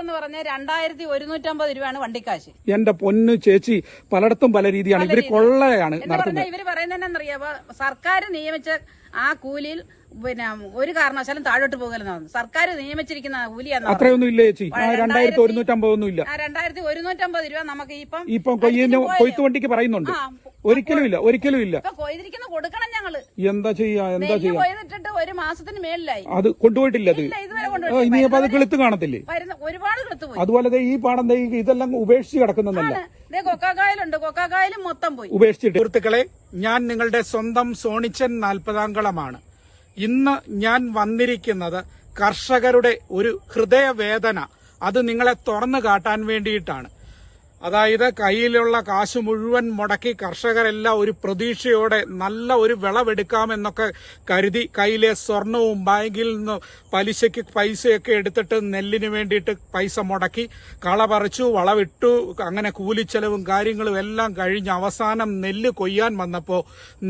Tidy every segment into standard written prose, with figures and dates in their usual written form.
എന്ന് പറഞ്ഞാൽ 2150 രൂപയാണ് വണ്ടിക്കാശ്. എന്റെ പൊന്നു ചേച്ചി, പലയിടത്തും പല രീതിയാണ്. ഇവര് കൊള്ളയാണ് നടത്തുന്നത്. ഇവര് പറയുന്നത് എന്നറിയാമോ, സർക്കാർ നിയമിച്ച ആ കൂലിയിൽ പിന്നെ ഒരു കാരണവശാലും താഴോട്ട് പോകലെന്നാണ് സർക്കാർ നിയമിച്ചിരിക്കുന്ന കൂലിയാണ്. അത്രയൊന്നും ഇല്ല ചേച്ചി, 2150 ഒന്നും ഇല്ല. 2150 രൂപ നമുക്ക് ഇപ്പം കൊയ്ത്ത് വണ്ടിക്ക് പറയുന്നുണ്ട്. ഒരിക്കലും ഇല്ല. കൊയ്തിരിക്കുന്ന കൊടുക്കണം ഞങ്ങള്. എന്താ ചെയ്യാ കൊയ്തിട്ടിട്ട് ഒരു മാസത്തിന് മേളിലായി. അത് കൊണ്ടുപോയിട്ടില്ല. അത് ഇതുവരെ കൊണ്ടുപോയി. ഇനിയിപ്പോ അത് കിളുത്ത് കാണത്തില്ലേ? ഒരുപാട് കിളുത്ത് പോയി. അതുപോലെ ഈ പാടം ഇതെല്ലാം ഉപേക്ഷിച്ച് കിടക്കുന്നതല്ല. കൊക്കാക്കായലുണ്ട്, കൊക്കാക്കായലും മൊത്തം പോയി ഉപേക്ഷിച്ചിട്ട്. സുഹൃത്തുക്കളെ, ഞാൻ നിങ്ങളുടെ സ്വന്തം സോണിച്ചൻ 40 ഇന്ന് ഞാൻ വന്നിരിക്കുന്നത് കർഷകരുടെ ഒരു ഹൃദയവേദന അത് നിങ്ങളെ തുറന്നു കാട്ടാൻ വേണ്ടിയിട്ടാണ്. അതായത് കയ്യിലുള്ള കാശ് മുഴുവൻ മുടക്കി കർഷകരെല്ലാം ഒരു പ്രതീക്ഷയോടെ നല്ല ഒരു വിളവെടുക്കാമെന്നൊക്കെ കരുതി കയ്യിലെ സ്വർണവും ബാങ്കിൽ നിന്ന് പലിശയ്ക്ക് പൈസയൊക്കെ എടുത്തിട്ട് നെല്ലിന് വേണ്ടിയിട്ട് പൈസ മുടക്കി കള പറിച്ചു, വളവിട്ടു, അങ്ങനെ കൂലിച്ചെലവും കാര്യങ്ങളും എല്ലാം കഴിഞ്ഞ് അവസാനം നെല്ല് കൊയ്യാൻ വന്നപ്പോൾ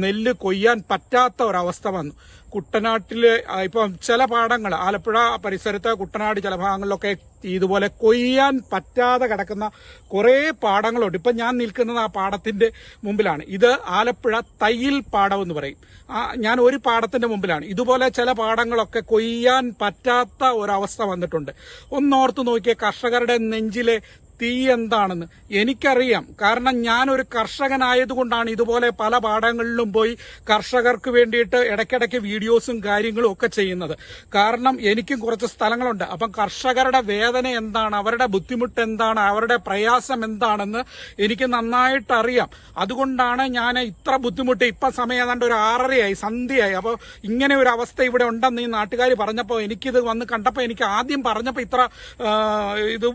നെല്ല് കൊയ്യാൻ പറ്റാത്ത ഒരവസ്ഥ വന്നു. കുട്ടനാട്ടിലെ ഇപ്പം ചില പാടങ്ങൾ, ആലപ്പുഴ പരിസരത്ത് കുട്ടനാട് ചില ഭാഗങ്ങളിലൊക്കെ ഇതുപോലെ കൊയ്യാൻ പറ്റാതെ കിടക്കുന്ന കുറേ പാടങ്ങളുണ്ട്. ഇപ്പം ഞാൻ നിൽക്കുന്നത് ആ പാടത്തിന്റെ മുമ്പിലാണ്. ഇത് ആലപ്പുഴ തയ്യിൽ പാടം എന്ന് പറയും. ഞാൻ ഒരു പാടത്തിന്റെ മുമ്പിലാണ്. ഇതുപോലെ ചില പാടങ്ങളൊക്കെ കൊയ്യാൻ പറ്റാത്ത ഒരവസ്ഥ വന്നിട്ടുണ്ട്. ഒന്നോർത്ത് നോക്കിയ കർഷകരുടെ നെഞ്ചിലെ തീ എന്താണെന്ന് എനിക്കറിയാം. കാരണം ഞാനൊരു കർഷകനായതുകൊണ്ടാണ് ഇതുപോലെ പല പാടങ്ങളിലും പോയി കർഷകർക്ക് വേണ്ടിയിട്ട് ഇടയ്ക്കിടയ്ക്ക് വീഡിയോസും കാര്യങ്ങളും ഒക്കെ ചെയ്യുന്നത്. കാരണം എനിക്കും കുറച്ച് സ്ഥലങ്ങളുണ്ട്. അപ്പം കർഷകരുടെ വേദന എന്താണ്, അവരുടെ ബുദ്ധിമുട്ട് എന്താണ്, അവരുടെ പ്രയാസം എന്താണെന്ന് എനിക്ക് നന്നായിട്ട് അറിയാം. അതുകൊണ്ടാണ് ഞാൻ ഇത്ര ബുദ്ധിമുട്ട്. ഇപ്പം സമയം ഏതാണ്ട് ഒരു 6:30 സന്ധ്യയായി. അപ്പോൾ ഇങ്ങനെ ഒരു അവസ്ഥ ഇവിടെ ഉണ്ടെന്ന് ഈ നാട്ടുകാർ പറഞ്ഞപ്പോൾ എനിക്കിത് വന്ന് കണ്ടപ്പോൾ എനിക്ക് ആദ്യം പറഞ്ഞപ്പോൾ ഇത്ര ഇത്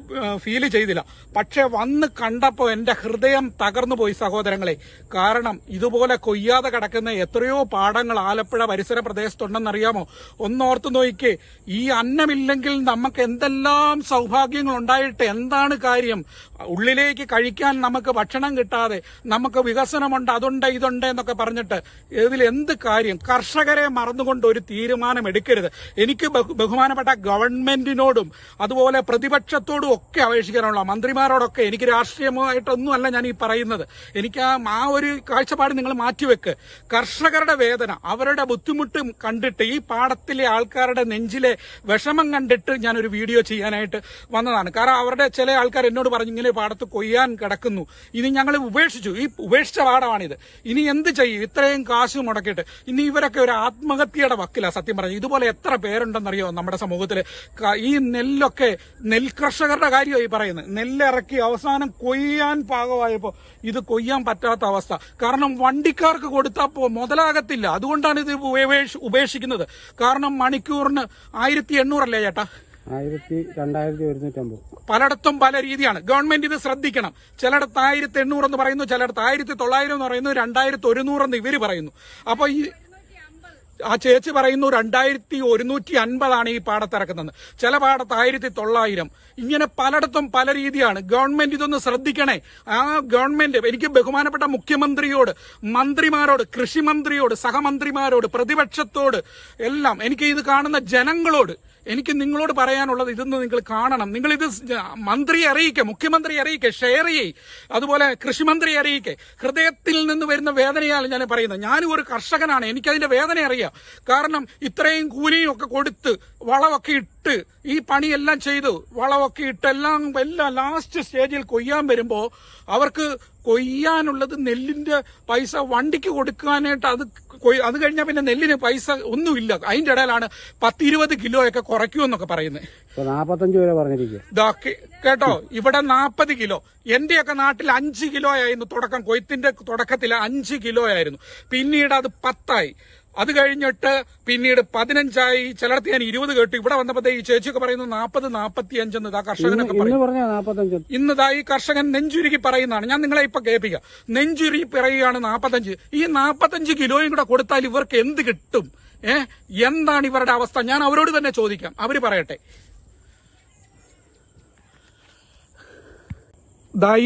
ഫീൽ ചെയ്തില്ല. പക്ഷെ വന്ന് കണ്ടപ്പോൾ എന്റെ ഹൃദയം തകർന്നു പോയി സഹോദരങ്ങളെ. കാരണം ഇതുപോലെ കൊയ്യാതെ കിടക്കുന്ന എത്രയോ പാടങ്ങൾ ആലപ്പുഴ പരിസര പ്രദേശത്തുണ്ടെന്നറിയാമോ? ഒന്നോർത്ത് നോക്കിക്കേ, ഈ അന്നമില്ലെങ്കിൽ നമുക്ക് എന്തെല്ലാം സൗഭാഗ്യങ്ങൾ ഉണ്ടായിട്ട് എന്താണ് കാര്യം? ഉള്ളിലേക്ക് കഴിക്കാൻ നമുക്ക് ഭക്ഷണം കിട്ടാതെ നമുക്ക് വികസനമുണ്ട്, അതുണ്ട്, ഇതുണ്ട് എന്നൊക്കെ പറഞ്ഞിട്ട് ഇതിൽ എന്ത് കാര്യം? കർഷകരെ മറന്നുകൊണ്ട് ഒരു തീരുമാനം എടുക്കരുത്. എനിക്ക് ബഹുമാനപ്പെട്ട ഗവൺമെന്റിനോടും അതുപോലെ പ്രതിപക്ഷത്തോടും ഒക്കെ അപേക്ഷിക്കാനുള്ള, മന്ത്രിമാരോടൊക്കെ, എനിക്ക് രാഷ്ട്രീയമായിട്ടൊന്നുമല്ല ഞാൻ ഈ പറയുന്നത്. എനിക്ക് ആ ഒരു കാഴ്ചപ്പാട് നിങ്ങൾ മാറ്റിവെക്ക്. കർഷകരുടെ വേദന, അവരുടെ ബുദ്ധിമുട്ടും കണ്ടിട്ട്, ഈ പാടത്തിലെ ആൾക്കാരുടെ നെഞ്ചിലെ വിഷമം കണ്ടിട്ട് ഞാനൊരു വീഡിയോ ചെയ്യാനായിട്ട് വന്നതാണ്. കാരണം അവരുടെ ചില ആൾക്കാർ എന്നോട് പറഞ്ഞു, ഇങ്ങനെ പാടത്ത് കൊയ്യാൻ കിടക്കുന്നു, ഇനി ഞങ്ങൾ ഉപേക്ഷിച്ചു, ഈ ഉപേക്ഷിച്ച പാടമാണിത്, ഇനി എന്ത് ചെയ്യും? ഇത്രയും കാശ് മുടക്കിയിട്ട്. ഇനി ഇവരൊക്കെ ഒരു ആത്മഹത്യയുടെ വക്കിലാണ് സത്യം പറഞ്ഞു. ഇതുപോലെ എത്ര പേരുണ്ടെന്നറിയോ നമ്മുടെ സമൂഹത്തിൽ? ഈ നെല്ലൊക്കെ നെൽകർഷകരുടെ കാര്യമായി പറയുന്നത്. നെല്ലിറക്കി അവസാനം കൊയ്യാൻ പാകമായപ്പോൾ ഇത് കൊയ്യാൻ പറ്റാത്ത അവസ്ഥ. കാരണം വണ്ടിക്കാർക്ക് കൊടുത്താൽ മുതലാകത്തില്ല. അതുകൊണ്ടാണ് ഇത് ഉപേക്ഷിക്കുന്നത്. കാരണം മണിക്കൂറിന് 1800 അല്ലേ ചേട്ടാ? 2150. പലയിടത്തും പല രീതിയാണ്. ഗവൺമെന്റ് ഇത് ശ്രദ്ധിക്കണം. ചിലയിടത്ത് 1800 എന്ന് പറയുന്നു, ചിലയിടത്ത് 1900 എന്ന് പറയുന്നു, 2100 എന്ന് ഇവര് പറയുന്നു. അപ്പൊ ആ ചേച്ചി പറയുന്നു 2150 ഈ പാടത്തിറക്കുന്നത്. ചില പാടത്ത് 1900. ഇങ്ങനെ പലയിടത്തും പല രീതിയാണ്. ഗവൺമെന്റ് ഇതൊന്ന് ശ്രദ്ധിക്കണേ. ആ ഗവൺമെന്റ്, എനിക്ക് ബഹുമാനപ്പെട്ട മുഖ്യമന്ത്രിയോട്, മന്ത്രിമാരോട്, കൃഷിമന്ത്രിയോട്, സഹമന്ത്രിമാരോട്, പ്രതിപക്ഷത്തോട് എല്ലാം, എനിക്ക് ഇത് കാണുന്ന ജനങ്ങളോട് എനിക്ക് നിങ്ങളോട് പറയാനുള്ളത്, ഇതൊന്ന് നിങ്ങൾ കാണണം. നിങ്ങൾ ഇത് മന്ത്രിയെ അറിയിക്കുക, മുഖ്യമന്ത്രിയെ അറിയിക്കുക, ഷെയർ ചെയ്യ്, അതുപോലെ കൃഷിമന്ത്രിയെ അറിയിക്കുക. ഹൃദയത്തിൽ നിന്ന് വരുന്ന വേദനയാണ് ഞാൻ പറയുന്നത്. ഞാനും ഒരു കർഷകനാണ്, എനിക്കതിന്റെ വേദന അറിയാം. കാരണം ഇത്രയും കൂലിയും ഒക്കെ കൊടുത്ത് വളമൊക്കെ ഇട്ട് ഈ പണിയെല്ലാം ചെയ്തു, വളമൊക്കെ ഇട്ടെല്ലാം ലാസ്റ്റ് സ്റ്റേജിൽ കൊയ്യാൻ വരുമ്പോൾ അവർക്ക് കൊയ്യാനുള്ളത് നെല്ലിന്റെ പൈസ വണ്ടിക്ക് കൊടുക്കാനായിട്ട്, അത് കഴിഞ്ഞാൽ പിന്നെ നെല്ലിന് പൈസ ഒന്നുമില്ല. അതിന്റെ ഇടയിലാണ് 10-20 കിലോയൊക്കെ കുറയ്ക്കുമെന്നൊക്കെ പറയുന്നത്. 45 വരെ പറഞ്ഞിരിക്കുക കേട്ടോ. ഇവിടെ 40 കിലോ. എന്റെയൊക്കെ നാട്ടിൽ 5 കിലോ ആയിരുന്നു തുടക്കം. കൊയ്ത്തിന്റെ തുടക്കത്തിൽ 5 കിലോ ആയിരുന്നു. പിന്നീട് അത് 10 അത് കഴിഞ്ഞിട്ട് പിന്നീട് 15 ചിലടത്ത് ഞാൻ 20 കേട്ടു. ഇവിടെ വന്നപ്പോ ഈ ചേച്ചിയൊക്കെ പറയുന്നു 40-45 എന്ന്. കർഷകനൊക്കെ പറയും. ഇന്നതാ ഈ കർഷകൻ നെഞ്ചുരുക്കി പറയുന്നതാണ്. ഞാൻ നിങ്ങളെ ഇപ്പൊ കേൾപ്പിക്കാം. നെഞ്ചുരുക്കി പറയുകയാണ് 45. ഈ 45 കിലോയും കൂടെ കൊടുത്താൽ ഇവർക്ക് എന്ത് കിട്ടും? എന്താണ് ഇവരുടെ അവസ്ഥ? ഞാൻ അവരോട് തന്നെ ചോദിക്കാം, അവര് പറയട്ടെ.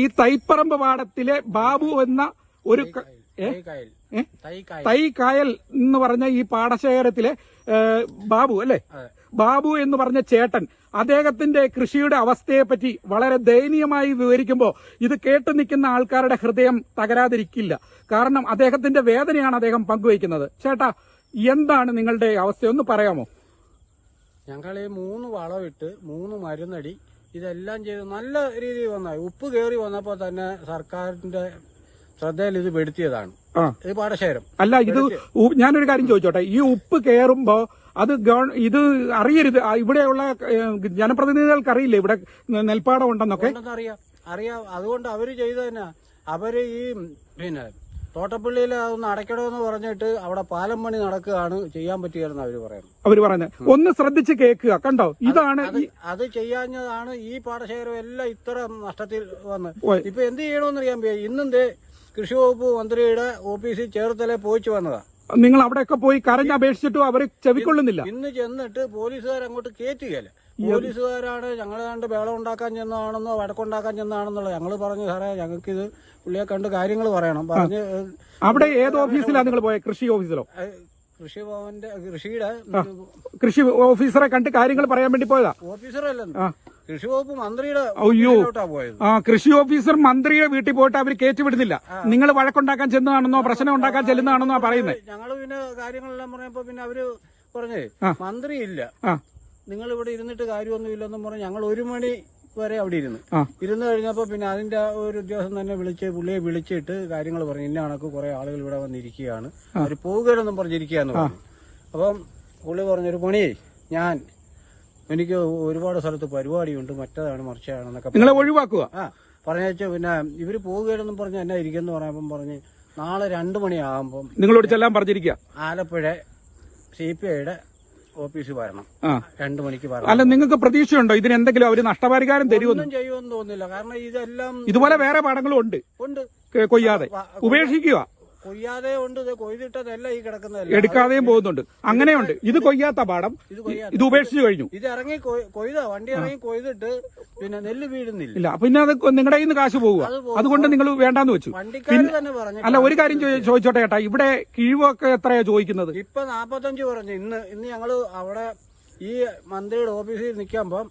ഈ തൈപ്പറമ്പ് പാടത്തിലെ ബാബു എന്ന ഒരു തൈ കായൽ എന്ന് പറഞ്ഞ ഈ പാടശേഖരത്തിലെ ബാബു അല്ലേ? ബാബു എന്ന് പറഞ്ഞ ചേട്ടൻ അദ്ദേഹത്തിന്റെ കൃഷിയുടെ അവസ്ഥയെപ്പറ്റി വളരെ ദയനീയമായി വിവരിക്കുമ്പോൾ ഇത് കേട്ടു നിൽക്കുന്ന ആൾക്കാരുടെ ഹൃദയം തകരാതിരിക്കില്ല. കാരണം അദ്ദേഹത്തിന്റെ വേദനയാണ് അദ്ദേഹം പങ്കുവയ്ക്കുന്നത്. ചേട്ടാ, എന്താണ് നിങ്ങളുടെ അവസ്ഥ, ഒന്ന് പറയാമോ? ഞങ്ങൾ ഈ 3 വളമിട്ട് 3 മരുന്നടി ഇതെല്ലാം ചെയ്ത് നല്ല രീതിയിൽ വന്ന ഉപ്പ് കയറി വന്നപ്പോൾ തന്നെ സർക്കാരിന്റെ ശ്രദ്ധയിൽ ഇത് പെടുത്തിയതാണ് ഈ പാടശേഖരം. അല്ല, ഇത് ഞാനൊരു കാര്യം ചോദിച്ചോട്ടെ, ഈ ഉപ്പ് കയറുമ്പോ അത് ഇത് അറിയരുത്, ഇവിടെയുള്ള ജനപ്രതിനിധികൾക്ക് അറിയില്ലേ ഇവിടെ നെൽപ്പാടം ഉണ്ടെന്നൊക്കെ? അറിയാം. അതുകൊണ്ട് അവര് ചെയ്ത തന്നെ അവര് ഈ പിന്നെ തോട്ടപ്പള്ളിയിൽ അതൊന്ന് അടയ്ക്കണമെന്ന് പറഞ്ഞിട്ട് അവിടെ പാലം പണി നടക്കുകയാണ്, ചെയ്യാൻ പറ്റുകയെന്ന് അവര് പറയുന്നത്. ഒന്ന് ശ്രദ്ധിച്ച് കേൾക്കുക. കണ്ടോ, ഇതാണ് അത് ചെയ്യാഞ്ഞതാണ് ഈ പാടശേഖരം എല്ലാം ഇത്ര നഷ്ടത്തിൽ വന്ന്. ഇപ്പൊ എന്ത് ചെയ്യണമെന്ന് അറിയാൻ വയ്യ. ഇന്നെന്തേ കൃഷി വകുപ്പ് മന്ത്രിയുടെ ഓഫീസിൽ ചേർത്തലേ പോയിച്ചു വന്നതാ. നിങ്ങൾ അവിടെയൊക്കെ പോയി കരഞ്ഞപേക്ഷിച്ചിട്ടും അവര് ചെവിക്കൊള്ളുന്നില്ല. ഇന്ന് ചെന്നിട്ട് പോലീസുകാർ അങ്ങോട്ട് കയറ്റുകയല്ല. പോലീസുകാരാണ് ഞങ്ങളെ കണ്ട് ബഹളം ഉണ്ടാക്കാൻ ചെന്നാണെന്നോ വഴക്കുണ്ടാക്കാൻ ചെന്നാണെന്നുള്ളത്. ഞങ്ങൾ പറഞ്ഞു, സാറേ ഞങ്ങൾക്കിത് പുള്ളിയെ കണ്ട് കാര്യങ്ങൾ പറയണം പറഞ്ഞ്. അവിടെ ഏത് ഓഫീസിലാണ് നിങ്ങൾ പോയത്? കൃഷി ഓഫീസിലോ? കൃഷിഭവന്റെ കൃഷിയുടെ കൃഷി ഓഫീസറെ കണ്ട് കാര്യങ്ങൾ പറയാൻ വേണ്ടി പോയതാ? ഓഫീസറല്ലെന്ന്, കൃഷി വകുപ്പ് മന്ത്രിയുടെ പോയത്. കൃഷി ഓഫീസർ മന്ത്രിയുടെ വീട്ടിൽ പോയിട്ട് അവർ കയറ്റിവിടുന്നില്ല. നിങ്ങൾ വഴക്കുണ്ടാക്കാൻ ചെന്നതാണെന്നോ പ്രശ്നം ഉണ്ടാക്കാൻ ചെല്ലുന്നതാണെന്നോ പറയുന്നത്. ഞങ്ങള് പിന്നെ കാര്യങ്ങളെല്ലാം പറഞ്ഞപ്പോ പിന്നെ അവര് പറഞ്ഞേ മന്ത്രി ഇല്ല, നിങ്ങൾ ഇവിടെ ഇരുന്നിട്ട് കാര്യമൊന്നുമില്ലെന്നും പറഞ്ഞ് ഞങ്ങൾ 1 മണി വരെ അവിടെ ഇരുന്ന് കഴിഞ്ഞപ്പോ പിന്നെ അതിന്റെ ഒരു ഉദ്യോഗസ്ഥൻ തന്നെ പുള്ളിയെ വിളിച്ചിട്ട് കാര്യങ്ങൾ പറഞ്ഞു. ഇന്ന കണക്ക് കുറെ ആളുകൾ ഇവിടെ വന്നിരിക്കുകയാണ്, അവര് പോവുകയെന്നും പറഞ്ഞിരിക്കുകയെന്ന് പറഞ്ഞു. അപ്പം പുള്ളി പറഞ്ഞൊരു പണിയേ, എനിക്ക് ഒരുപാട് സ്ഥലത്ത് പരിപാടിയുണ്ട്, മറ്റേതാണ് മറിച്ചാണെന്നൊക്കെ നിങ്ങളെ ഒഴിവാക്കുക പറഞ്ഞേച്ചു. പിന്നെ ഇവര് പോവുകയെന്നും പറഞ്ഞ് എന്നാ ഇരിക്കുമെന്ന് പറഞ്ഞപ്പം പറഞ്ഞ് നാളെ 2 മണിയാകുമ്പം നിങ്ങളോട് ചെല്ലാൻ പറഞ്ഞിരിക്കുക. ആലപ്പുഴ CPIയുടെ ഓഫീസിൽ വരണം, 2 മണിക്ക് വരണം. അല്ല, നിങ്ങൾക്ക് പ്രതീക്ഷയുണ്ടോ ഇതിന് എന്തെങ്കിലും അവര് നഷ്ടപരിഹാരം തരുമെന്ന്? ചെയ്യുമെന്ന് തോന്നുന്നില്ല. കാരണം ഇതെല്ലാം ഇതുപോലെ വേറെ പാടങ്ങളും ഉണ്ട് കൊയ്യാതെ ഉപേക്ഷിക്കുക. കൊയ്യാതെ ഉണ്ട്, കൊയ്തിട്ടതല്ല ഈ കിടക്കുന്നതല്ല, എടുക്കാതെയും പോകുന്നുണ്ട്. അങ്ങനെയുണ്ട്. ഇത് കൊയ്യാത്ത പാടം, ഇത് ഉപേക്ഷിച്ചു കഴിഞ്ഞു. ഇത് ഇറങ്ങി വണ്ടി ഇറങ്ങി കൊയ്തിട്ട് പിന്നെ നെല്ല് വീഴുന്നില്ല. ഇല്ല, പിന്നെ അത് നിങ്ങളുടെ കയ്യിൽ നിന്ന് കാശ് പോവുക. അതുകൊണ്ട് നിങ്ങൾ വേണ്ടാന്ന് വെച്ചു. വണ്ടിക്കാര് തന്നെ പറഞ്ഞു. അല്ല, ഒരു കാര്യം ചോദിച്ചോട്ടെ ചേട്ടാ, ഇവിടെ കിഴിവൊക്കെ എത്രയാ ചോദിക്കുന്നത്? ഇപ്പൊ 45 പറഞ്ഞു. ഇന്ന് ഞങ്ങള് അവിടെ ഈ മന്ത്രിയുടെ ഓഫീസിൽ നിൽക്കുമ്പം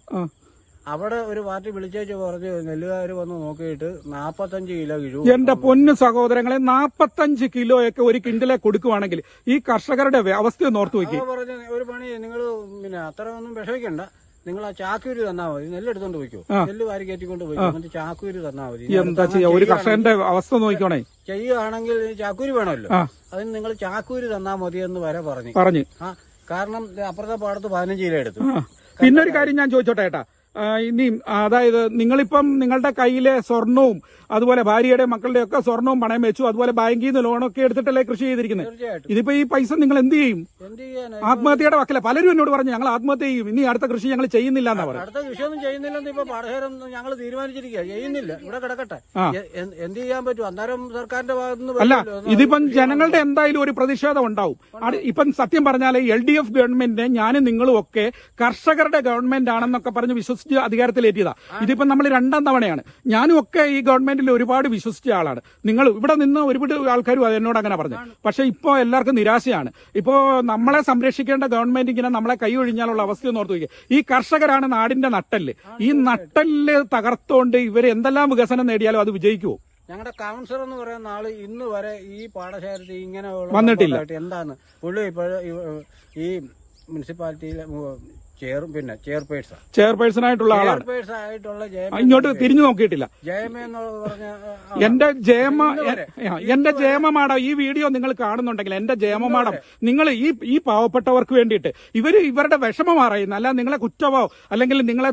അവിടെ ഒരു പാർട്ടി വിളിച്ചേച്ച് പറഞ്ഞ് നെല്ലുകാര് വന്ന് നോക്കിയിട്ട് 45 കിലോ കിഴിവ്. എന്റെ പൊന്നു സഹോദരങ്ങളെ, 45 കിലോയൊക്കെ ഒരു കിൻഡിലെ കൊടുക്കുവാണെങ്കിൽ ഈ കർഷകരുടെ അവസ്ഥ ഓർത്തു വയ്ക്കുക. പറഞ്ഞ ഒരു പണി, നിങ്ങൾ പിന്നെ അത്ര ഒന്നും വിഷമിക്കണ്ട, നിങ്ങൾ ആ ചാക്കൂരി തന്നാ മതി, നെല്ലെടുത്തോണ്ട് പോയിക്കോ, നെല്ല് വാരി കയറ്റിക്കൊണ്ട് പോയിക്കോ, എന്നിട്ട് ചാക്കൂരി തന്നാ മതി. എന്താ ചെയ്യാ, ഒരു കർഷകന്റെ അവസ്ഥ നോക്കണേ. ചെയ്യുകയാണെങ്കിൽ ചാക്കൂരി വേണമല്ലോ, അതിന് നിങ്ങൾ ചാക്കൂരി തന്നാ മതി എന്ന് വരെ പറഞ്ഞു. കാരണം അപ്പുറത്തെ പാടത്ത് 15 കിലോ എടുത്തു. പിന്നൊരു കാര്യം ഞാൻ ചോദിച്ചോട്ടെ ചേട്ടാ, ഇനി അതായത് നിങ്ങളിപ്പം നിങ്ങളുടെ കയ്യിലെ സ്വർണവും അതുപോലെ ഭാര്യയുടെ മക്കളുടെ ഒക്കെ സ്വർണവും പണയം വെച്ചു, അതുപോലെ ബാങ്കിൽ നിന്ന് ലോണൊക്കെ എടുത്തിട്ടല്ലേ കൃഷി ചെയ്തിരിക്കുന്നത്. ഇതിപ്പോ ഈ പൈസ നിങ്ങൾ എന്ത് ചെയ്യും? ആത്മഹത്യയുടെ വക്കല പലരും എന്നോട് പറഞ്ഞു, ഞങ്ങൾ ആത്മഹത്യ ചെയ്യും, ഇനി അടുത്ത കൃഷി ഞങ്ങൾ ചെയ്യുന്നില്ല എന്നാ പറയുന്നത്. അടുത്ത കൃഷിയൊന്നും ചെയ്യുന്നില്ലെന്ന് ഇപ്പൊ പാടശേഖരം ഞങ്ങൾ തീരുമാനിച്ചിരിക്കുക, ചെയ്യുന്നില്ല, ഇവിടെ കിടക്കട്ടെ, എന്ത് ചെയ്യാൻ പറ്റും? അന്നേരം സർക്കാരിന്റെ ഭാഗത്തുനിന്ന് അല്ല, ഇതിപ്പം ജനങ്ങളുടെ എന്തായാലും ഒരു പ്രതിഷേധം ഉണ്ടാവും. ഇപ്പം സത്യം പറഞ്ഞാൽ LDF ഗവൺമെന്റിനെ ഞാനും നിങ്ങളും ഒക്കെ കർഷകരുടെ ഗവൺമെന്റ് ആണെന്നൊക്കെ പറഞ്ഞ് വിശ്വസിച്ച് അധികാരത്തിലേറ്റിയതാ. ഇതിപ്പം നമ്മൾ 2ാം തവണയാണ്. ഞാനും ഒക്കെ ഈ ഗവൺമെന്റിൽ ഒരുപാട് വിശ്വസിച്ച ആളാണ്. നിങ്ങൾ ഇവിടെ നിന്ന് ഒരുപാട് ആൾക്കാരും എന്നോട് അങ്ങനെ പറഞ്ഞു. പക്ഷെ ഇപ്പോ എല്ലാവർക്കും നിരാശയാണ്. ഇപ്പോ നമ്മളെ സംരക്ഷിക്കേണ്ട ഗവൺമെന്റ് ഇങ്ങനെ നമ്മളെ കൈ ഒഴിഞ്ഞാലുള്ള അവസ്ഥയൊന്നും ഓർത്തു വയ്ക്കുക. ഈ കർഷകരാണ് നാടിന്റെ നട്ടല്. ഈ നട്ടല് തകർത്തോണ്ട് ഇവർ എന്തെല്ലാം വികസനം നേടിയാലും അത് വിജയിക്കുമോ? ഞങ്ങളുടെ കൗൺസിലർ എന്ന് പറയുന്ന ആള് ഇന്ന് വരെ ഈ പാടശേഖരത്തിൽ ഇങ്ങനെ വന്നിട്ടില്ല. എന്താണ് പുള്ളി ഈ മുനിസിപ്പാലിറ്റിയിലെ ചെയർപേഴ്സൺ ആയിട്ടുള്ള ആളാണ്. ഇങ്ങോട്ട് തിരിഞ്ഞു നോക്കിയിട്ടില്ല. എന്റെ ജയമ മാഡം ഈ വീഡിയോ നിങ്ങൾ കാണുന്നുണ്ടെങ്കിൽ, എന്റെ ജയമ മാഡം, നിങ്ങൾ ഈ പാവപ്പെട്ടവർക്ക് വേണ്ടിയിട്ട് ഇവരുടെ വിഷമം അറിയുന്ന, അല്ല നിങ്ങളെ കുറ്റമോ അല്ലെങ്കിൽ നിങ്ങളെ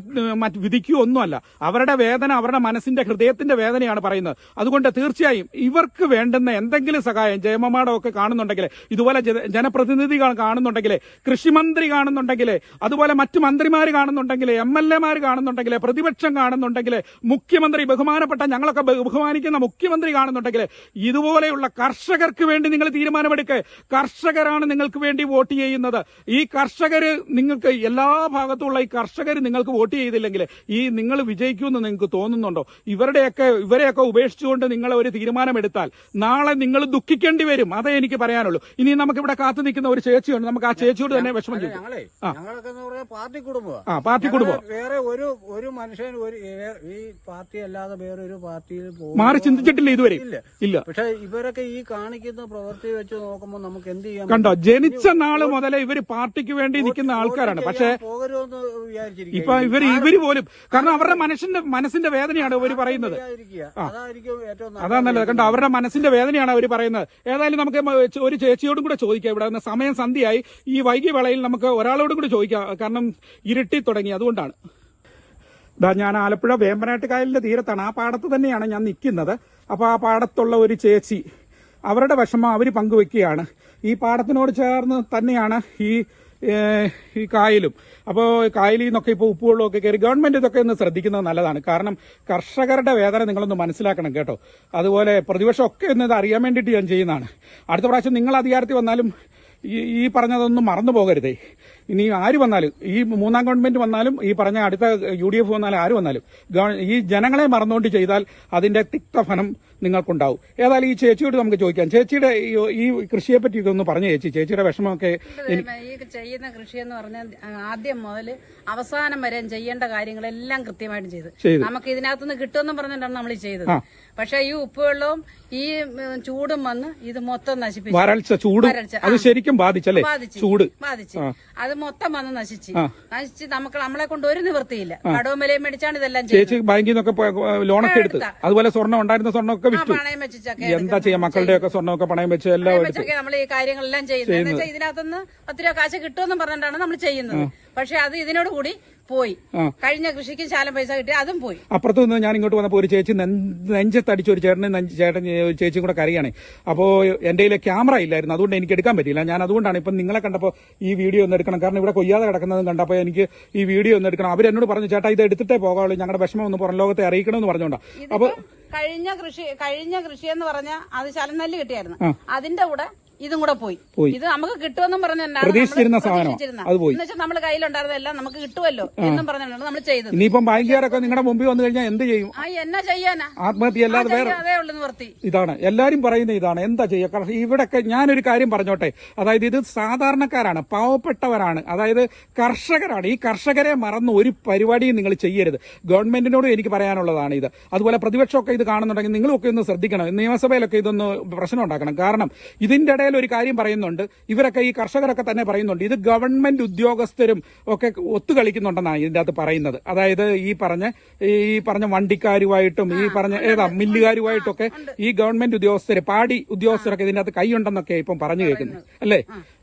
വിധിക്കുകയോ ഒന്നുമല്ല. അവരുടെ വേദന, അവരുടെ മനസ്സിന്റെ ഹൃദയത്തിന്റെ വേദനയാണ് പറയുന്നത്. അതുകൊണ്ട് തീർച്ചയായും ഇവർക്ക് വേണ്ടുന്ന എന്തെങ്കിലും സഹായം ജയമ മാഡം ഒക്കെ കാണുന്നുണ്ടെങ്കിൽ, ഇതുപോലെ ജനപ്രതിനിധികൾ കാണുന്നുണ്ടെങ്കിൽ, കൃഷിമന്ത്രി കാണുന്നുണ്ടെങ്കിൽ, അതുപോലെ മറ്റു മന്ത്രിമാർ കാണുന്നുണ്ടെങ്കിൽ, MLA കാണുന്നുണ്ടെങ്കിൽ, പ്രതിപക്ഷം കാണുന്നുണ്ടെങ്കിൽ, മുഖ്യമന്ത്രി, ബഹുമാനപ്പെട്ട ഞങ്ങളൊക്കെ ബഹുമാനിക്കുന്ന മുഖ്യമന്ത്രി കാണുന്നുണ്ടെങ്കിൽ, ഇതുപോലെയുള്ള കർഷകർക്ക് വേണ്ടി നിങ്ങൾ തീരുമാനമെടുക്കുക. കർഷകരാണ് നിങ്ങൾക്ക് വേണ്ടി വോട്ട് ചെയ്യുന്നത്. ഈ കർഷകര് നിങ്ങൾക്ക് എല്ലാ ഭാഗത്തുള്ള ഈ കർഷകർ നിങ്ങൾക്ക് വോട്ട് ചെയ്തില്ലെങ്കിൽ നിങ്ങൾ വിജയിക്കുമെന്ന് നിങ്ങൾക്ക് തോന്നുന്നുണ്ടോ? ഇവരെയൊക്കെ ഉപേക്ഷിച്ചുകൊണ്ട് നിങ്ങൾ ഒരു തീരുമാനമെടുത്താൽ നാളെ നിങ്ങൾ ദുഃഖിക്കേണ്ടി വരും. അതേ എനിക്ക് പറയാനുള്ളൂ. ഇനി നമുക്കിവിടെ കാത്തു നിൽക്കുന്ന ഒരു ചേച്ചിയുണ്ട്, നമുക്ക് ആ ചേച്ചിയോട് തന്നെ വിഷമം ചെയ്യും. വേറെ പാർട്ടി കുടുംബമാണ്. പാർട്ടി കുടുംബം വേറെ ഒരു മനുഷ്യൻ ഈ പാർട്ടി അല്ലാതെ വേറെ ഒരു പാർട്ടിയിൽ മാറി ചിന്തിച്ചിട്ടില്ല ഇതുവരെ. ഇല്ല. പക്ഷെ ഇവരൊക്കെ ഈ കാണിക്കുന്ന പ്രവൃത്തി വെച്ച് നോക്കുമ്പോൾ നമുക്ക് എന്ത് ചെയ്യാൻ? കണ്ടോ, ജനിച്ച നാള് മുതലേ ഇവര് പാർട്ടിക്ക് വേണ്ടി നിൽക്കുന്ന ആൾക്കാരാണ്. പക്ഷെ പോകരുമെന്ന് വിചാരിച്ചിരിക്കും ഇപ്പൊ ഇവര് പോലും, കാരണം അവരുടെ മനസ്സിന്റെ വേദനയാണ് ഇവർ പറയുന്നത്. അതായിരിക്കും ഏറ്റവും അതാ നല്ലത്. കണ്ടോ, അവരുടെ മനസ്സിന്റെ വേദനയാണ് അവർ പറയുന്നത്. ഏതായാലും നമുക്ക് ഒരു ചേച്ചിയോടും കൂടെ ചോദിക്കാം. ഇവിടെ നിന്ന് സമയം സന്ധ്യയായി. ഈ വൈകിയ വേളയിൽ നമുക്ക് ഒരാളോടും കൂടി ചോദിക്കാം, കാരണം ഇരുട്ടി തുടങ്ങി. അതുകൊണ്ടാണ് ഞാൻ ആലപ്പുഴ വേമ്പനാട്ട് കായലിന്റെ തീരത്താണ്. ആ പാടത്ത് തന്നെയാണ് ഞാൻ നിൽക്കുന്നത്. അപ്പൊ ആ പാടത്തുള്ള ഒരു ചേച്ചി അവരുടെ വിഷമം അവർ പങ്കുവെക്കുകയാണ്. ഈ പാടത്തിനോട് ചേർന്ന് തന്നെയാണ് ഈ കായലും. അപ്പോൾ കായലിൽ നിന്നൊക്കെ ഇപ്പോൾ ഉപ്പുവെള്ളമൊക്കെ കയറി. ഗവൺമെന്റ് ഇതൊക്കെ ഒന്ന് ശ്രദ്ധിക്കുന്നത് നല്ലതാണ്. കാരണം കർഷകരുടെ വേദന നിങ്ങളൊന്ന് മനസ്സിലാക്കണം കേട്ടോ. അതുപോലെ പ്രതിപക്ഷം ഒക്കെ ഒന്ന് ഇത് അറിയാൻ വേണ്ടിയിട്ട് ഞാൻ ചെയ്യുന്നതാണ്. അടുത്ത പ്രാവശ്യം നിങ്ങൾ അധികാരത്തിൽ വന്നാലും ഈ പറഞ്ഞതൊന്നും മറന്നു പോകരുതേ. ഇനി ആര് വന്നാലും, ഈ മൂന്നാം ഗവൺമെന്റ് വന്നാലും, ഈ പറഞ്ഞ അടുത്ത UDF വന്നാലും, ആര് വന്നാലും ഈ ജനങ്ങളെ മറന്നുകൊണ്ട് ചെയ്താൽ അതിന്റെ തിക്തഫലം നിങ്ങൾക്കുണ്ടാവും. ഏതായാലും ഈ ചേച്ചിയോട് നമുക്ക് ചോദിക്കാം. ചേച്ചിയുടെ ഈ കൃഷിയെ പറ്റി ഇതൊന്ന് പറഞ്ഞു ചേച്ചിയുടെ വിഷമമൊക്കെ. ഈ ചെയ്യുന്ന കൃഷി എന്ന് പറഞ്ഞാൽ ആദ്യം മുതൽ അവസാനം വരെ ചെയ്യേണ്ട കാര്യങ്ങളെല്ലാം കൃത്യമായിട്ട് ചെയ്ത് നമുക്ക് ഇതിനകത്തുനിന്ന് കിട്ടുമെന്നും പറഞ്ഞിട്ടാണ് നമ്മൾ ചെയ്തത്. പക്ഷെ ഈ ഉപ്പുവെള്ളവും ഈ ചൂടും വന്ന് ഇത് മൊത്തം നശിപ്പിച്ചു. വരൾച്ച, ചൂട് അത് ശരിക്കും ബാധിച്ചല്ലേ? ചൂട് ബാധിച്ചു. അത് മൊത്തം വന്ന് നശിച്ച് നമ്മളെ കൊണ്ട് ഒരു നിവൃത്തിയില്ല. കടവും വിലയും മേടിച്ചാണ് ഇതെല്ലാം ചേച്ചി ബാങ്കിൽ നിന്നൊക്കെ ലോണൊക്കെ എടുത്ത്, അതുപോലെ സ്വർണ്ണം ഉണ്ടായിരുന്ന സ്വർണ്ണമൊക്കെ വിറ്റു. പണയം വെച്ചൊക്കെ എന്താ ചെയ്യാ, മക്കളുടെ ഒക്കെ സ്വർണ്ണമൊക്കെ പണയം വെച്ച് എല്ലാം നമ്മൾ ഈ കാര്യങ്ങളെല്ലാം ചെയ്യുന്നത്. എന്ന് വെച്ചാൽ ഇതിനകത്തുനിന്ന് 10 രൂപ കാശ് കിട്ടുമെന്നും പറഞ്ഞിട്ടാണ് നമ്മൾ ചെയ്യുന്നത്. പക്ഷെ അത് ഇതിനോട് കൂടി പോയി. കഴിഞ്ഞ കൃഷിക്ക് ശാലം പൈസ കിട്ടി, അതും പോയി. അപ്പുറത്ത് നിന്ന് ഞാൻ ഇങ്ങോട്ട് വന്നപ്പോൾ ഒരു ചേച്ചി നെഞ്ചത്തടിച്ച് ഒരു ചേട്ടൻ ചേച്ചിയും കൂടെ കരയാണ്. അപ്പോ എന്റെ കയ്യിൽ ക്യാമറ ഇല്ലായിരുന്നു, അതുകൊണ്ട് എനിക്ക് എടുക്കാൻ പറ്റില്ല. ഞാൻ അതുകൊണ്ടാണ് ഇപ്പം നിങ്ങളെ കണ്ടപ്പോൾ ഈ വീഡിയോ ഒന്ന് എടുക്കണം. കാരണം ഇവിടെ കൊയ്യാതെ കിടക്കുന്നതും കണ്ടപ്പോൾ എനിക്ക് ഈ വീഡിയോ ഒന്ന് എടുക്കണം. അവരെന്നോട് പറഞ്ഞു, ചേട്ടാ ഇത് എടുത്തിട്ടേ പോകാവുള്ളൂ, ഞങ്ങളുടെ വിഷമം ഒന്ന് പുറം ലോകത്തെ അറിയിക്കണമെന്ന് പറഞ്ഞുകൊണ്ടാ. അപ്പൊ കഴിഞ്ഞ കൃഷി എന്ന് പറഞ്ഞാൽ അത് ശലനെല്ല് കിട്ടിയായിരുന്നു. അതിന്റെ കൂടെ ഇതും കൂടെ പോയി. ഇത് നമുക്ക് കിട്ടുമെന്നും പറഞ്ഞിട്ടുണ്ടായിരുന്നു. പ്രതീക്ഷിച്ചിരുന്ന സാധനം അത് പോയി. എന്ന് വെച്ചാൽ നമ്മുടെ കയ്യിലുണ്ടായിരുന്നതെല്ലാം നമുക്ക് കിട്ടുമല്ലോ എന്നും പറഞ്ഞിട്ടാണ് നമ്മൾ ചെയ്തത്. ഇനിയിപ്പം ബാങ്കുകാരൊക്കെ നിങ്ങളുടെ മുമ്പിൽ വന്നു കഴിഞ്ഞാൽ എന്ത് ചെയ്യും? എന്നാ ചെയ്യാനാ? ആത്മഹത്യ അല്ലാതെ വേറെ അതേ ഉള്ളു നിവർത്തി. ഇതാണ് എല്ലാരും പറയുന്ന ഇതാണ്. എന്താ ചെയ്യുക? കാരണം ഇവിടൊക്കെ ഞാനൊരു കാര്യം പറഞ്ഞോട്ടെ. അതായത് ഇത് സാധാരണക്കാരാണ്, പാവപ്പെട്ടവരാണ്, അതായത് കർഷകരാണ്. ഈ കർഷകരെ മറന്ന് ഒരു പരിപാടിയും നിങ്ങൾ ചെയ്യരുത്. ഗവൺമെന്റിനോട് എനിക്ക് പറയാനുള്ളതാണ് ഇത്. അതുപോലെ പ്രതിപക്ഷമൊക്കെ ഇത് കാണുന്നുണ്ടെങ്കിൽ നിങ്ങളൊക്കെ ഒന്ന് ശ്രദ്ധിക്കണം. നിയമസഭയിലൊക്കെ ഇതൊന്ന് പ്രശ്നം ഉണ്ടാക്കണം. കാരണം ഇതിന്റെ ഇടയിൽ ഒരു കാര്യം പറയുന്നുണ്ട്. ഇവരൊക്കെ ഈ കർഷകരൊക്കെ തന്നെ പറയുന്നുണ്ട്, ഇത് ഗവൺമെന്റ് ഉദ്യോഗസ്ഥരും ഒക്കെ ഒത്തുകളിക്കുന്നുണ്ടെന്നാണ് ഇതിന്റെ അകത്ത് പറയുന്നത്. അതായത് ഈ പറഞ്ഞ വണ്ടിക്കാരുമായിട്ടും ഈ പറഞ്ഞ മില്ലുകാരുമായിട്ടൊക്കെ ഈ ഗവൺമെന്റ് ഉദ്യോഗസ്ഥര്, പാടി ഉദ്യോഗസ്ഥരൊക്കെ ഇതിന്റെ അകത്ത് കൈയുണ്ടെന്നൊക്കെ ഇപ്പം പറഞ്ഞു കേൾക്കുന്നത് അല്ലേ?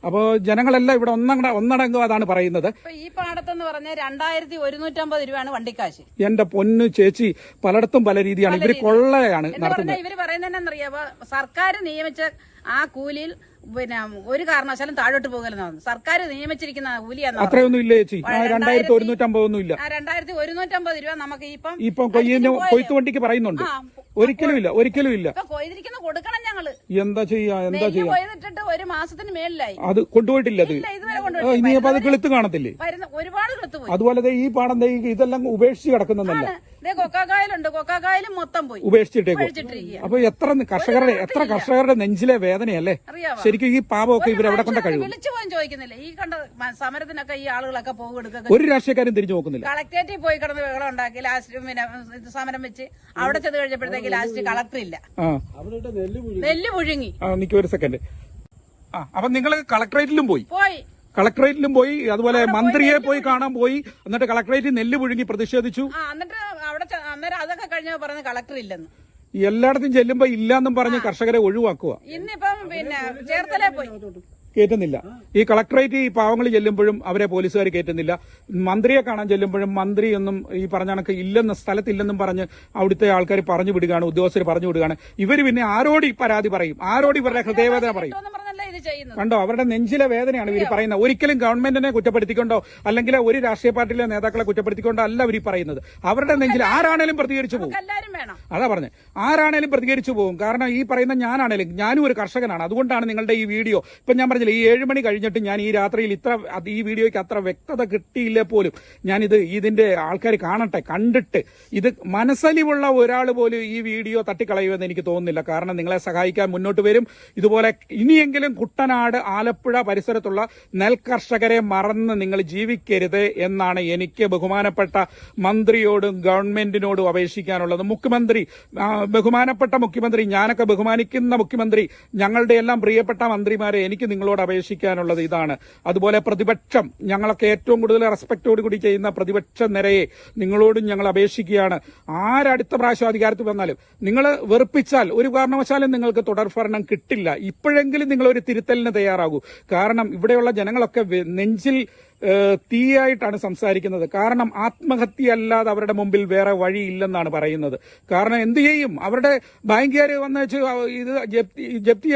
അപ്പോ ജനങ്ങളെല്ലാം ഇവിടെ ഒന്നടങ്കം അതാണ് പറയുന്നത്. ഈ പാടത്തെന്ന് പറഞ്ഞാൽ 2150 രൂപയാണ് വണ്ടിക്കാശ്. എന്റെ പൊന്നു ചേച്ചി, പലയിടത്തും പല രീതിയാണ്. ഇവര് കൊള്ളയാണ് നടത്തുന്നത്. ഇവര് പറയുന്നത് എന്താണെന്നറിയാമോ? സർക്കാർ നിയമിച്ച ആ കൂലിയിൽ ഒരു കാരണവശാലും താഴോട്ട് പോകലെന്നാണ് സർക്കാർ നിയമിച്ചിരിക്കുന്ന കൂലിയാണ്. അത്രയൊന്നും ഇല്ല ചേച്ചി, 2150 ഒന്നും ഇല്ല. 2150 രൂപ നമുക്ക് ഇപ്പം കൊയ്ത്ത് വണ്ടിക്ക് പറയുന്നുണ്ട്. ഒരിക്കലും ഇല്ല. കൊയ്തിരിക്കുന്ന കൊടുക്കണം ഞങ്ങള്. എന്താ ചെയ്യാ കൊയ്തിട്ടിട്ട് ഒരു മാസത്തിന് മേളിലായി. അത് കൊണ്ടുപോയിട്ടില്ല. അത് ഇതുവരെ കൊണ്ടുപോയി. ഇനിയിപ്പോ അത് കിളുത്ത് കാണത്തില്ലേ? ഒരുപാട് കിളുത്ത് പോയി. അതുപോലെ ഈ പാടം ഇതെല്ലാം ഉപേക്ഷിച്ച് കിടക്കുന്നതല്ല. കൊക്കാക്കായലും കൊക്കാക്കായലും മൊത്തം പോയി ഉപേക്ഷിച്ചിട്ടേക്കും. അപ്പൊ എത്ര കർഷകരുടെ നെഞ്ചിലെ വേദനയല്ലേ ശരിക്കും. ഈ പാപമൊക്കെ ഇവരെവിടെ കൊണ്ട കഴിയും? വിളിച്ചു പോകാൻ ചോദിക്കുന്നില്ല. ഈ കണ്ട സമരത്തിനൊക്കെ ഈ ആളുകളൊക്കെ പോകുക. ഒരു രാഷ്ട്രീയക്കാരും തിരിഞ്ഞു നോക്കുന്നില്ല. കളക്ടറേറ്റിൽ പോയി കിടന്ന് ബഹളം ഉണ്ടാക്കി ലാസ്റ്റ് സമരം വെച്ച് അവിടെ ചെന്ന് കഴിഞ്ഞപ്പോഴത്തേക്ക് ലാസ്റ്റ് കളക്ടർ ഇല്ല. നെല്ല് പുഴുങ്ങി. ഒരു സെക്കൻഡ്. അപ്പൊ നിങ്ങൾ കളക്ടറേറ്റിലും പോയി? അതുപോലെ മന്ത്രിയെ പോയി കാണാൻ പോയി. എന്നിട്ട് കളക്ടറേറ്റിൽ നെല്ല് പുഴുങ്ങി പ്രതിഷേധിച്ചു. എന്നിട്ട് അവിടെ അന്നേരം അതൊക്കെ കഴിഞ്ഞ പറഞ്ഞ കളക്ടർ ഇല്ലെന്ന്. എല്ലായിടത്തും ചെല്ലുമ്പോ ഇല്ലാന്നും പറഞ്ഞ് കർഷകരെ ഒഴിവാക്കുക. ഇന്നിപ്പം ചേർത്തലേ പോയി കയറ്റുന്നില്ല. ഈ കളക്ടറേറ്റ് ഈ പാവങ്ങൾ ചെല്ലുമ്പോഴും അവരെ പോലീസുകാർ കയറ്റുന്നില്ല. മന്ത്രിയെ കാണാൻ ചെല്ലുമ്പോഴും മന്ത്രിയൊന്നും ഈ പറഞ്ഞ കണക്ക് സ്ഥലത്തില്ലെന്നും പറഞ്ഞ് അവിടുത്തെ ആൾക്കാർ പറഞ്ഞു വിടുകയാണ്, ഉദ്യോഗസ്ഥർ പറഞ്ഞു വിടുകയാണ്. ഇവർ പിന്നെ ആരോട് പരാതി പറയും? ആരോട് ഇവരുടെ ഹൃദയവേദന പറയും? കണ്ടോ, അവരുടെ നെഞ്ചിലെ വേദനയാണ് ഇവർ പറയുന്നത്. ഒരിക്കലും ഗവൺമെന്റിനെ കുറ്റപ്പെടുത്തിക്കൊണ്ടോ അല്ലെങ്കിൽ ഒരു രാഷ്ട്രീയ പാർട്ടിയിലെ നേതാക്കളെ കുറ്റപ്പെടുത്തിക്കൊണ്ടോ അല്ല ഇവർ പറയുന്നത്. അവരുടെ നെഞ്ചിൽ ആരാണേലും പ്രതികരിച്ചു പോകും. അതാ പറഞ്ഞത്, ആരാണേലും പ്രതികരിച്ചു പോകും. കാരണം ഈ പറയുന്ന ഞാനും ഒരു കർഷകനാണ്. അതുകൊണ്ടാണ് നിങ്ങളുടെ ഈ വീഡിയോ ഇപ്പൊ ഞാൻ പറഞ്ഞില്ല, ഈ 7 മണി കഴിഞ്ഞിട്ട് ഞാൻ ഈ രാത്രിയിൽ ഈ വീഡിയോയ്ക്ക് അത്ര വ്യക്തത കിട്ടിയില്ലേ പോലും ഇതിന്റെ ആൾക്കാർ കണ്ടിട്ട് ഇത് മനസ്സലിവുള്ള ഒരാൾ പോലും ഈ വീഡിയോ തട്ടിക്കളയുമെന്ന് എനിക്ക് തോന്നുന്നില്ല. കാരണം നിങ്ങളെ സഹായിക്കാൻ മുന്നോട്ട് വരും. ഇതുപോലെ ഇനിയെങ്കിലും ഒരിക്കലും കുട്ടനാട്, ആലപ്പുഴ പരിസരത്തുള്ള നെൽകർഷകരെ മറന്ന് നിങ്ങൾ ജീവിക്കരുത് എന്നാണ് എനിക്ക് ബഹുമാനപ്പെട്ട മന്ത്രിയോടും ഗവൺമെന്റിനോടും അപേക്ഷിക്കാനുള്ളത്. മുഖ്യമന്ത്രി, ബഹുമാനപ്പെട്ട മുഖ്യമന്ത്രി, ഞാനൊക്കെ ബഹുമാനിക്കുന്ന മുഖ്യമന്ത്രി, ഞങ്ങളുടെ എല്ലാം പ്രിയപ്പെട്ട മന്ത്രിമാരെ, എനിക്ക് നിങ്ങളോട് അപേക്ഷിക്കാനുള്ളത് ഇതാണ്. അതുപോലെ പ്രതിപക്ഷം, ഞങ്ങളൊക്കെ ഏറ്റവും കൂടുതൽ റെസ്പെക്ടോട് കൂടി ചെയ്യുന്ന പ്രതിപക്ഷ നിരയെ നിങ്ങളോടും ഞങ്ങൾ അപേക്ഷിക്കുകയാണ്. ആരടുത്ത പ്രാവശ്യം അധികാരത്തിൽ വന്നാലും നിങ്ങൾ വെറുപ്പിച്ചാൽ ഒരു കാരണവശാലും നിങ്ങൾക്ക് തുടർഭരണം കിട്ടില്ല. ഇപ്പോഴെങ്കിലും നിങ്ങൾ ഒരു തിരുത്തലിന് തയ്യാറാകൂ. കാരണം ഇവിടെയുള്ള ജനങ്ങളൊക്കെ നെഞ്ചിൽ തീയായിട്ടാണ് സംസാരിക്കുന്നത്. കാരണം ആത്മഹത്യ അല്ലാതെ അവരുടെ മുമ്പിൽ വേറെ വഴിയില്ലെന്നാണ് പറയുന്നത്. കാരണം എന്ത് ചെയ്യും? അവരുടെ ബാങ്കുകാർ വന്ന് ഇത് ജപ്തി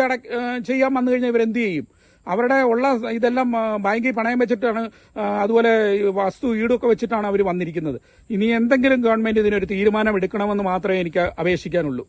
ചെയ്യാൻ വന്നു കഴിഞ്ഞാൽ ഇവരെന്ത് ചെയ്യും? അവരുടെ ഉള്ള ഇതെല്ലാം ബാങ്കിൽ പണയം വെച്ചിട്ടാണ്, അതുപോലെ വസ്തു ഈടൊക്കെ വെച്ചിട്ടാണ് അവർ വന്നിരിക്കുന്നത്. ഇനി എന്തെങ്കിലും ഗവൺമെന്റ് ഇതിനൊരു തീരുമാനം എടുക്കണമെന്ന് മാത്രമേ എനിക്ക് അപേക്ഷിക്കാനുള്ളൂ.